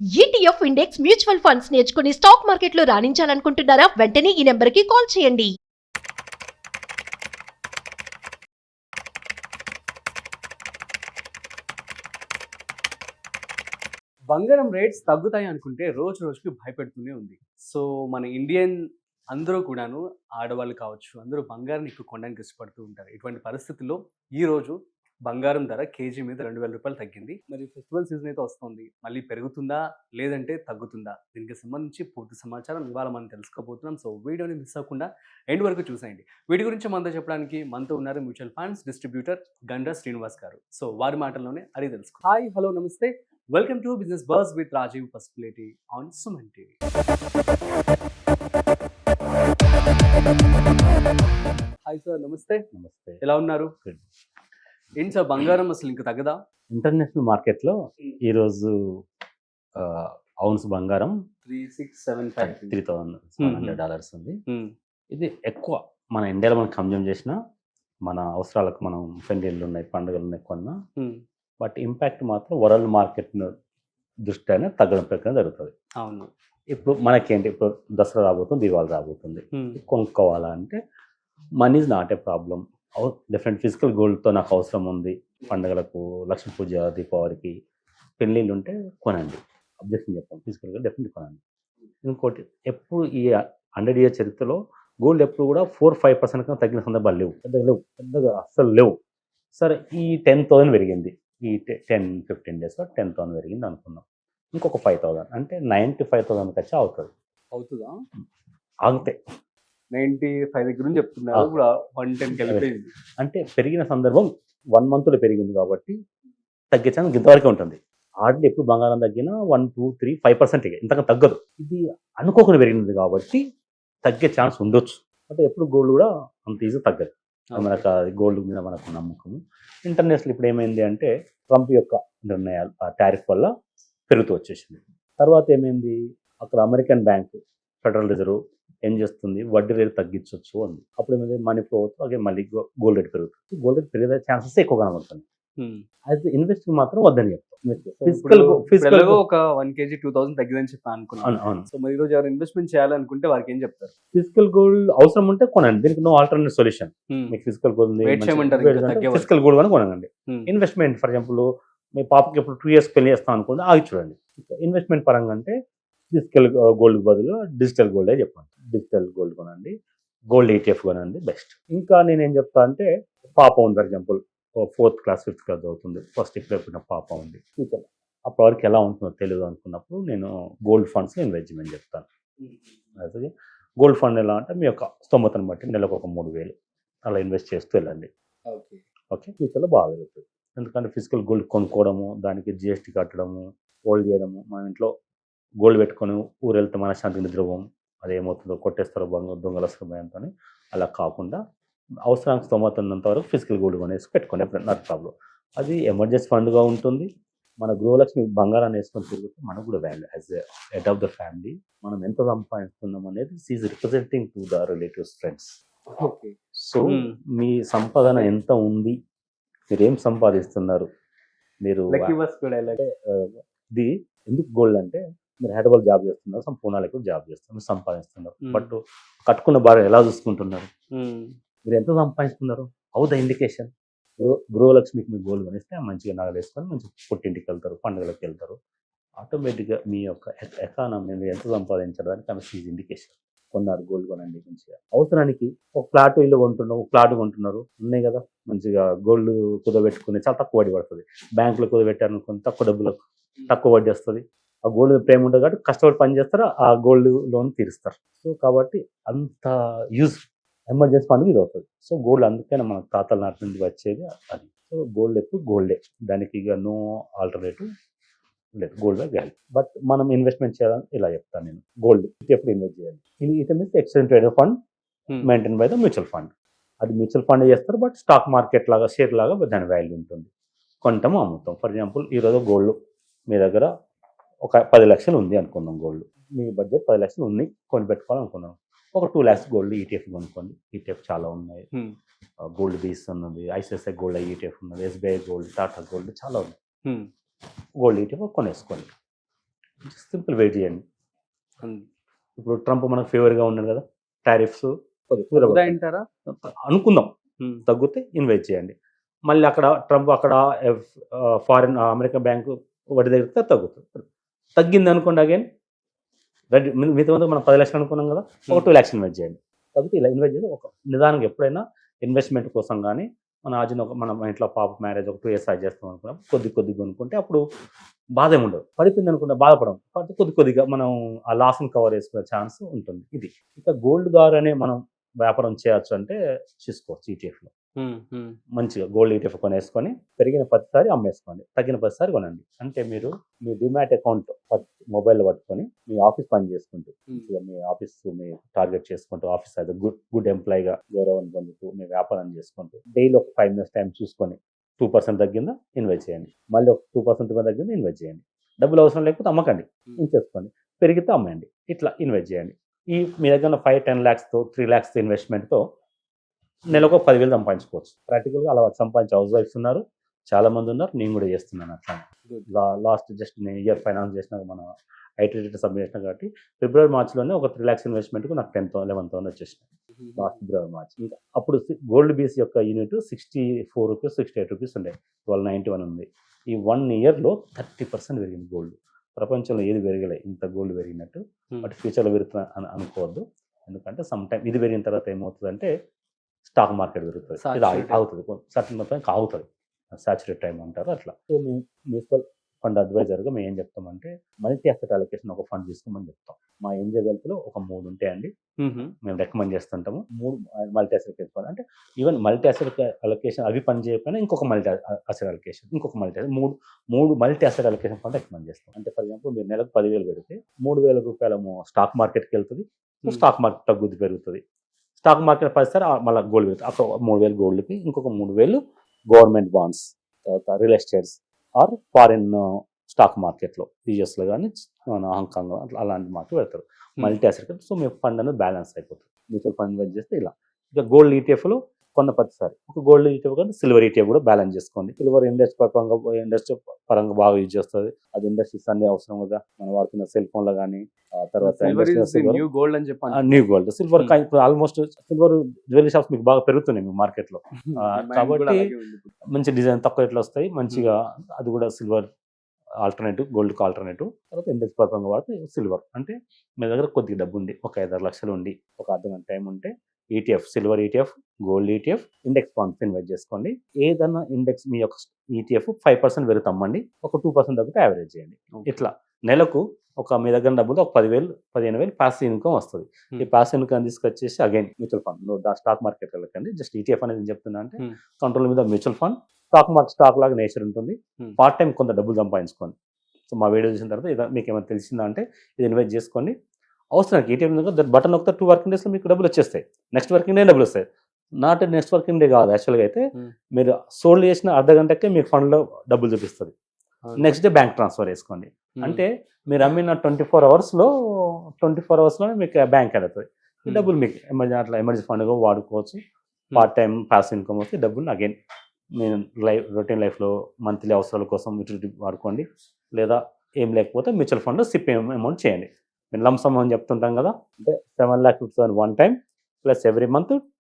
ETF index mutual funds నేర్చుకుని stock మార్కెట్లో రాణించాలనుకుంటున్నారా? వెంటనే ఈ నెంబర్కి కాల్ చేయండి. బంగారం రేట్స్ తగ్గుతాయి అనుకుంటే రోజు రోజుకి భయపెడుతూనే ఉంది. సో, మన ఇండియన్ అందరూ కూడాను ఆడవాళ్ళు కావచ్చు, అందరూ బంగారాన్ని ఎక్కువ కొనడానికి ఇష్టపడుతూ ఉంటారు. ఇటువంటి పరిస్థితుల్లో ఈరోజు బంగారం ధర కేజీ మీద రూ. 2,000 తగ్గింది. మరి ఫెస్టివల్ సీజన్ అయితే వస్తోంది. మళ్ళీ పెరుగుతుందా? లేదంటే తగ్గుతుందా? దీనికి సంబంధించి పూర్తి సమాచారం ఇవాళ మనం తెలుసుకోబోతున్నాం. సో, వీడియోని మిస్ అవ్వకుండా ఎండ్ వరకు చూసేయండి. వీటి గురించి మనతో చెప్పడానికి మనతో ఉన్నారు mutual funds distributor Gandra Srinivas garu. So, వారి మాటల్లోనే అడిగి తెలుసుకుందాం. హాయ్, హలో, నమస్తే. Welcome to business buzz with Rajeev Pasupuleti on Suman TV. Hi sir, నమస్తే. నమస్తే. ఎలా ఉన్నారు? Good. ఏంటి సార్, బంగారం అసలు ఇంకా తగ్గదా? ఇంటర్నేషనల్ మార్కెట్లో ఈరోజు ఔన్స్ బంగారం 3675. $3,700 ఉంది. ఇది ఎక్కువ మన ఇండియాలో మనం కన్జ్యూమ్ చేసిన మన అవసరాలకు మనం పెళ్లిళ్ళు ఉన్నాయి, పండుగలు ఉన్నాయి కొన్నా, బట్ ఇంపాక్ట్ మాత్రం వరల్డ్ మార్కెట్ దృష్ట్యానే తగ్గడం ప్రకారం జరుగుతుంది. అవును. ఇప్పుడు మనకేంటి, ఇప్పుడు దసరా రాబోతుంది, దీపావళి రాబోతుంది, కొనుక్కోవాలా అంటే money is not a problem. Different physical గోల్డ్తో నాకు అవసరం ఉంది, పండుగలకు, లక్ష్మీ పూజ, దీపావళికి, పెళ్ళిళ్ళు ఉంటే కొనండి, అబ్జెక్షన్ చెప్పాం. ఫిజికల్గా డెఫినెట్లీ కొనండి. ఇంకోటి, ఎప్పుడు ఈ 100 year చరిత్రలో గోల్డ్ ఎప్పుడు కూడా 4-5% కన్నా తగ్గిన సందర్భాలు పెద్దగా అస్సలు లేవు. సరే, ఈ 10,000 పెరిగింది, ఈ 10-15 daysలో 10,000 పెరిగింది అనుకున్నాం. ఇంకొక 5,000 అంటే 95,000 వచ్చి అవుతుందా? ఆగితే 95 దగ్గర నుంచి చెప్తున్నారు, ఇప్పుడు 110కి వెళ్ళిపోయింది. అంటే పెరిగిన సందర్భం 1 monthలో పెరిగింది కాబట్టి తగ్గే ఛాన్స్ ఇంతవరకే ఉంటుంది. ఆల్రెడీ ఎప్పుడు బంగారం తగ్గినా 1, 2, 3, 5% ఇంతగా తగ్గదు. ఇది అనుకోకుండా పెరిగినది కాబట్టి తగ్గే ఛాన్స్ ఉండొచ్చు. అంటే ఎప్పుడు గోల్డ్ కూడా అంత ఈజీ తగ్గదు. మనకు గోల్డ్ మీద మనకు నమ్మకం. ఇంటర్నేషనల్ ఇప్పుడు ఏమైంది అంటే ట్రంప్ యొక్క నిర్ణయాలు, ఆ టారిఫ్ వల్ల పెరుగుతూ వచ్చేసింది. తర్వాత ఏమైంది, అక్కడ అమెరికన్ బ్యాంక్ ఫెడరల్ రిజర్వ్ ఏం చేస్తుంది, వడ్డీ రేటు తగ్గించవచ్చు అంది. అప్పుడు ఏమైంది, మనీ ఫ్లో అవుతుంది, అలాగే మళ్ళీ గోల్డ్ రేట్ పెరుగుతుంది. గోల్డ్ రేట్ పెరిగే ఛాన్సెస్ ఎక్కువ కనబడుతుంది. అయితే ఇన్వెస్టింగ్ మాత్రం వద్దని చెప్తాం. ఫిజికల్ ఒక 1 kg 2,000 తగ్గిందని చెప్పి అనుకున్నాను. సో మరి ఈరోజు ఎవరు ఇన్వెస్ట్మెంట్ చేయాలనుకుంటే వారికి ఏం చెప్తారు? ఫిజికల్ గోల్డ్ అవసరం ఉంటే కొనండి, దీనికి నో ఆల్టర్నేట్ సొల్యూషన్. మీకు ఫిజికల్ గోల్డ్ ఫిజికల్ గోల్డ్ కానీ కొనండి. ఇన్వెస్ట్మెంట్ ఫర్ ఎగ్జాంపుల్ మీ పాపకి ఇప్పుడు 2 years పెళ్లి చేస్తాం అనుకుంటే ఆగి చూడండి. ఇన్వెస్ట్మెంట్ పరంగా అంటే ఫిజికల్ గోల్డ్ బదులు డిజిటల్ గోల్డే చెప్పండి. డిజిటల్ గోల్డ్ కొనండి, గోల్డ్ ETF కొనండి బెస్ట్. ఇంకా నేనేం చెప్తా అంటే, పాప ఉంది for example 4th class 5th class అవుతుంది, ఫస్ట్ ఇప్పుడు ఎప్పుడు పాప ఉంది, ఫ్యూచర్ అప్పటి వరకు ఎలా ఉంటుందో తెలియదు అనుకున్నప్పుడు నేను గోల్డ్ ఫండ్స్లో ఇన్వెస్ట్మెంట్ చెప్తాను. అయితే గోల్డ్ ఫండ్ ఎలా అంటే మీ యొక్క స్తోమతను బట్టి నెలకు ఒక 3,000 అలా ఇన్వెస్ట్ చేస్తూ వెళ్ళండి. ఓకే, ఫ్యూచర్లో బాగా వెళ్తుంది. ఎందుకంటే ఫిజికల్ గోల్డ్ కొనుక్కోవడము, దానికి GST కట్టడము, హోల్డ్ చేయడము, మన ఇంట్లో గోల్డ్ పెట్టుకొని ఊరు వెళ్తే మన శాంతి నిద్రపోం, అదేమవుతుందో కొట్టేస్తారో దొంగల సమయంతో, అలా కాకుండా అవసరానికి స్తోమత ఉన్నంత వరకు ఫిజికల్ గోల్డ్ కొనేసి పెట్టుకోండి, నాకు ప్రాబ్లం. అది ఎమర్జెన్సీ ఫండ్గా ఉంటుంది. మన గృహలక్ష్మి బంగారాన్ని వేసుకొని తిరిగితే మనకు కూడా value as a head of the family. మనం ఎంత సంపాదిస్తున్నాం అనేది is representing to the relatives, friends. Okay, so మీ సంపాదన ఎంత ఉంది, మీరు ఏం సంపాదిస్తున్నారు, మీరు ఇది ఎందుకు గోల్డ్ అంటే, మీరు హైదరాబాద్ జాబ్ చేస్తున్నారు, పూనాలో కూడా జాబ్ చేస్తున్నారు, సంపాదిస్తున్నారు, బట్ కట్టుకున్న భార్య ఎలా చూసుకుంటున్నారు, మీరు ఎంత సంపాదిస్తున్నారు, హౌ ద ఇండికేషన్. గృహలక్ష్మికి మీరు గోల్డ్ కొనిస్తే మంచిగా నగలు వేసుకొని మంచి పుట్టింటికి వెళ్తారు, పండుగలకు వెళ్తారు. ఆటోమేటిక్గా మీ యొక్క ఎకానమీ మీరు ఎంత సంపాదించడానికి ఆమె ఈజ్ ఇండికేషన్. కొన్నారు గోల్డ్ కొనండి మంచిగా. అవసరానికి ఒక ఫ్లాట్ ఇల్లు కొంటున్నారు, ఒక ఫ్లాట్ కొంటున్నారు, ఉన్నాయి కదా, మంచిగా గోల్డ్ కుదబెట్టుకుని చాలా తక్కువ వడ్డీ పడుతుంది. బ్యాంకులో కుదబెట్టారనుకుని తక్కువ డబ్బులకు తక్కువ వడ్డీ వస్తుంది. ఆ గోల్డ్ ప్రేమ ఉంటుంది కాబట్టి కష్టపడి పని చేస్తారు, ఆ గోల్డ్ లోన్ తీరుస్తారు. సో కాబట్టి అంత యూజ్ ఎమర్జెన్సీ ఫండ్ ఇది అవుతుంది. సో గోల్డ్ అందుకనే మన తాతల నాటి నుండి వచ్చేది అది. సో గోల్డ్ ఎప్పుడు గోల్డే, దానికి ఇక నో ఆల్టర్నేటివ్ లేదు, గోల్డ్ వాల్యూ. బట్ మనం ఇన్వెస్ట్మెంట్ చేయాలని ఇలా చెప్తాను నేను, గోల్డ్ ఎప్పుడు ఇన్వెస్ట్ చేయాలి. ఇది means exchange traded fund maintain by the mutual fund. అది మ్యూచువల్ ఫండ్ చేస్తారు, బట్ స్టాక్ మార్కెట్ లాగా, షేర్ లాగా దాని వాల్యూ ఉంటుంది. కొంటాము, అమ్ముతాం. ఫర్ ఎగ్జాంపుల్ ఈరోజు గోల్డ్ మీ దగ్గర ఒక 10 లక్షలు ఉంది అనుకుందాం, గోల్డ్ మీ బడ్జెట్ 10 లక్షలు ఉంది, కొని పెట్టుకోవాలనుకున్నాం. ఒక 2 lakhs గోల్డ్ ETF కొనుక్కోండి. ETF చాలా ఉన్నాయి, గోల్డ్ బీస్ ఉన్నది, ICICI గోల్డ్ ETF ఉన్నది, SBI గోల్డ్, టాటా గోల్డ్ చాలా ఉంది. Gold ETF కొనేసుకోండి. సింపుల్ వెయిట్ చేయండి. ఉమ్. ఇప్పుడు ట్రంప్ మనకు ఫేవర్గా ఉన్నాడు కదా, టారిఫ్స్ అంటారా? అనుకుందాం, తగ్గితే ఇన్వెస్ట్ చేయండి. మళ్ళీ అక్కడ ట్రంప్ అక్కడ ఫారిన్ అమెరికా బ్యాంకు వడ్డీ దగ్గర తగ్గుతుంది. తగ్గింది అనుకోండి అగైన్ మిగతా మనం 10 లక్షలు అనుకున్నాం కదా, ఒక 2 lakhs ఇన్వెస్ట్ చేయండి. తగ్గితే ఇలా ఇన్వెస్ట్ చేసి ఒక నిదానంగా ఎప్పుడైనా ఇన్వెస్ట్మెంట్ కోసం కానీ మన ఇంట్లో పాప మ్యారేజ్ ఒక 2 years చేస్తాం అనుకున్నాం, కొద్దిగా కొనుక్కుంటే అప్పుడు బాధ ఏమి ఉండదు. పడిపోయింది అనుకుంటే బాధపడం, కాబట్టి కొద్దిగా మనం ఆ లాస్ని కవర్ చేసుకునే ఛాన్స్ ఉంటుంది. ఇది ఇక గోల్డ్ ద్వారానే మనం వ్యాపారం చేయొచ్చు అంటే చూసుకోవచ్చు. ఈటీఎఫ్లో మంచిగా గోల్డ్ ఈటీఎఫ్ కొనేసుకొని పెరిగిన ప్రతిసారి అమ్మేసుకోండి, తగ్గిన ప్రతిసారి కొనండి. అంటే మీరు మీ డిమాట్ అకౌంట్ మొబైల్లో పట్టుకొని మీ ఆఫీస్ పని చేసుకుంటూ మీ ఆఫీస్ మీ టార్గెట్ చేసుకుంటూ ఆఫీస్ అయితే గుడ్ ఎంప్లాయీగా గౌరవాన్ని పొందుతూ మీ వ్యాపారం చేసుకుంటూ డైలీ ఒక 5 minutes టైం చూసుకొని 2% తగ్గిందా ఇన్వెస్ట్ చేయండి, మళ్ళీ ఒక 2% తగ్గిందా ఇన్వెస్ట్ చేయండి. డబ్బులు అవసరం లేకపోతే అమ్మకండి, ఇంకేసుకోండి, పెరిగితే అమ్మండి, ఇట్లా ఇన్వెస్ట్ చేయండి. మీ దగ్గర 5-10 lakhsతో 3 lakhs ఇన్వెస్ట్మెంట్తో నెలకు 10,000 సంపాదించుకోవచ్చు. ప్రాక్టికల్గా అలా సంపాదించే హౌస్ వైఫ్స్ ఉన్నారు, చాలా మంది ఉన్నారు. నేను కూడా చేస్తున్నాను అట్లా. లాస్ట్ జస్ట్ నేను ఇయర్ ఫైనాన్స్ చేసినాక మన ఐటీ రిటర్న్ సబ్మిట్ చేసిన కాబట్టి February Marchలోనే ఒక 3 lakhs ఇన్వెస్ట్మెంట్కు నాకు 10,000-11,000 వచ్చేసినాయి లాస్ట్ February March. ఇంకా అప్పుడు గోల్డ్ బీసీ యొక్క యూనిట్ 64 రూపీస్ 68 రూపీస్ ఉండే, 1291 ఉంది. ఈ 1 yearలో 30% పెరిగింది గోల్డ్. ప్రపంచంలో ఏది పెరగలే ఇంత గోల్డ్ పెరిగినట్టు. బట్ ఫ్యూచర్లో పెరుగుతున్నా అని అనుకోవద్దు, ఎందుకంటే సమ్ టైం ఇది పెరిగిన తర్వాత ఏమవుతుందంటే స్టాక్ మార్కెట్ పెరుగుతుంది, ఇది ఆగుతుంది, సర్టన్ మొత్తం ఆగుతుంది, సాచురేట్ టైం అంటారు అట్లా. సో మేము మ్యూచువల్ ఫండ్ అడ్వైజర్గా మేము ఏం చెప్తామంటే మల్టీ అసెట్ అలొకేషన్ ఒక ఫండ్ తీసుకోమని చెప్తాం. మా ఎన్జే వెల్త్లో ఒక 3 ఉంటాయండి, మేము రికమెండ్ చేస్తుంటాము. 3 మల్టీ అసెట్ ఫండ్ అంటే ఈవెన్ మల్టీ అసెట్ అలొకేషన్ అవి పని చేయకపోయినా ఇంకొక మల్టీ అసెట్ అలొకేషన్, ఇంకొక మూడు multi asset allocation fund recommend చేస్తాం. అంటే ఫర్ ఎగ్జాంపుల్ మీరు నెలకు 10,000 పెడితే 3,000 రూపాయలు స్టాక్ మార్కెట్కి వెళ్తుంది, స్టాక్ మార్కెట్ తగ్గుద్ది పెరుగుతుంది, స్టాక్ మార్కెట్ 10 మళ్ళీ గోల్డ్ పెరుగుతుంది. అక్కడ 3,000 గోల్డ్కి ఇంకొక 3,000 గవర్నమెంట్ బాండ్స్, తర్వాత real estates or foreign stock మార్కెట్లో యూఎస్లో కానీ హాంకాంగ్ అలాంటి మార్కెట్ పెడతారు మల్టీ అసెట్. సో మీ ఫండ్ అనేది బ్యాలెన్స్ అయిపోతుంది. మ్యూచువల్ ఫండ్ ఇన్వెస్ట్ చేస్తే ఇలా. ఇక గోల్డ్ ఈటీఎఫ్లో కొన్న ప్రతిసారి ఒక గోల్డ్ ఈటీఎఫ్ కానీ సిల్వర్ ఈటీఎఫ్ కూడా బ్యాలెన్స్ చేసుకోండి. సిల్వర్ ఇండస్ట్రీ పరంగా బాగా యూజ్ చేస్తుంది. అది ఇండస్ట్రీస్ అన్ని అవసరం కదా, మనం వాడుతున్న సెల్ ఫోన్లో కానీ తర్వాత న్యూ గోల్డ్ అని చెప్పి new gold silver almost silver jewellery shops మీకు బాగా పెరుగుతున్నాయి మీ మార్కెట్లో. కాబట్టి మంచి డిజైన్ తక్కువ రేట్లో వస్తాయి మంచిగా. అది కూడా సిల్వర్ ఆల్టర్నేటివ్, గోల్డ్కి ఆల్టర్నేటివ్. తర్వాత ఇండెక్స్ పరంగా వాడితే సిల్వర్ అంటే మీ దగ్గర కొద్దిగా డబ్బు ఉండి ఒక 5-6 లక్షలు ఉండి ఒక అర్ధగంట టైం ఉంటే ETF, silver ETF, gold ETF, index funds invest చేసుకోండి. ఏదన్నా ఇండెక్స్ మీ యొక్క ఈటీఎఫ్ 5% పెరుగుతామండి, ఒక 2% తగ్గితే యావరేజ్ చేయండి. ఇట్లా నెలకు ఒక మీ దగ్గర డబ్బులు ఒక 10,000-15,000 పాసివ్ ఇన్కమ్ వస్తుంది. ఈ పాసివ్ ఇన్కమ్ తీసుకొచ్చేసి again mutual fund, stock market వెళ్ళకండి. జస్ట్ ఈటీఎఫ్ అనేది చెప్తున్నా అంటే కంట్రోల్ మీద మ్యూచువల్ ఫండ్, స్టాక్ లాగా నేచర్ ఉంటుంది. పార్ట్ టైం కొంత డబ్బులు సంపాదించుకోండి. సో మా వీడియో చూసిన తర్వాత ఇది మీకు ఏమైనా తెలిసిందా అంటే ఇది ఇన్వెస్ట్ చేసుకోండి. అవసరానికి ఈటీఎఫ్ బటన్ ఒక 2 working daysలో మీకు డబ్బులు వచ్చేస్తాయి, నెక్స్ట్ వర్కింగ్ డే డబ్బులు వస్తాయి. నాట్ నెక్స్ట్ వర్కింగ్ డే కాదు, యాక్చువల్గా అయితే మీరు సోల్డ్ చేసిన అర్ధగంటకే మీకు ఫండ్లో డబ్బులు చూపిస్తుంది. నెక్స్ట్ డే బ్యాంక్ ట్రాన్స్ఫర్ చేసుకోండి. అంటే మీరు అమ్మిన 24 అవర్స్లోనే మీకు బ్యాంక్ అవుతుంది. ఈ డబ్బులు మీకు ఎమర్జెన్సీ ఫండ్గా వాడుకోవచ్చు. పార్ట్ టైం పాసివ్ ఇన్కమ్ వస్తే డబ్బులు అగైన్ మీరు రొటీన్ లైఫ్లో మంత్లీ అవసరాల కోసం యూటిలిటీ వాడుకోండి. లేదా ఏం లేకపోతే మ్యూచువల్ ఫండ్ సిప్ అమౌంట్ చేయండి. మేము లంసమ్ అని చెప్తుంటాం కదా, అంటే 7,50,000 one time plus every month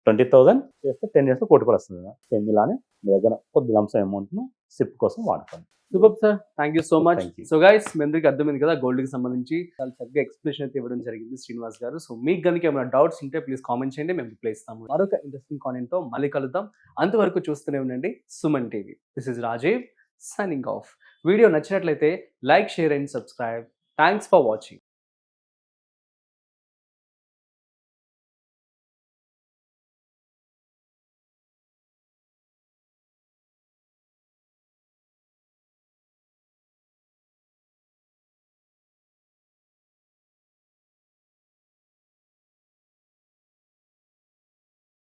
20,000 చేస్తే 10 years కోటి రూపాయలు వస్తుంది కదా. సేమ్ ఇలానే మీ దగ్గర కొద్ది లంసమ్ అమౌంట్ను సిప్ కోసం వాడుకోండి. Super sir, thank you so much. So guys మీ అందరికీ అర్థమైంది కదా, గోల్డ్కి సంబంధించి చాలా చక్కగా ఎక్స్ప్లెనేషన్ అయితే ఇవ్వడం జరిగింది శ్రీనివాస్ గారు. సో మీకు కనుక ఏమైనా డౌట్స్ ఉంటే ప్లీజ్ కామెంట్ చేయండి, మేము రిప్లై ఇస్తాము. మరొక ఇంట్రెస్టింగ్ కాంటెంట్తో మళ్ళీ కలుద్దాం. అంతవరకు చూస్తూనే ఉండండి Suman TV. This is Rajiv signing off. Video నచ్చినట్లయితే like, share and subscribe. Thanks for watching.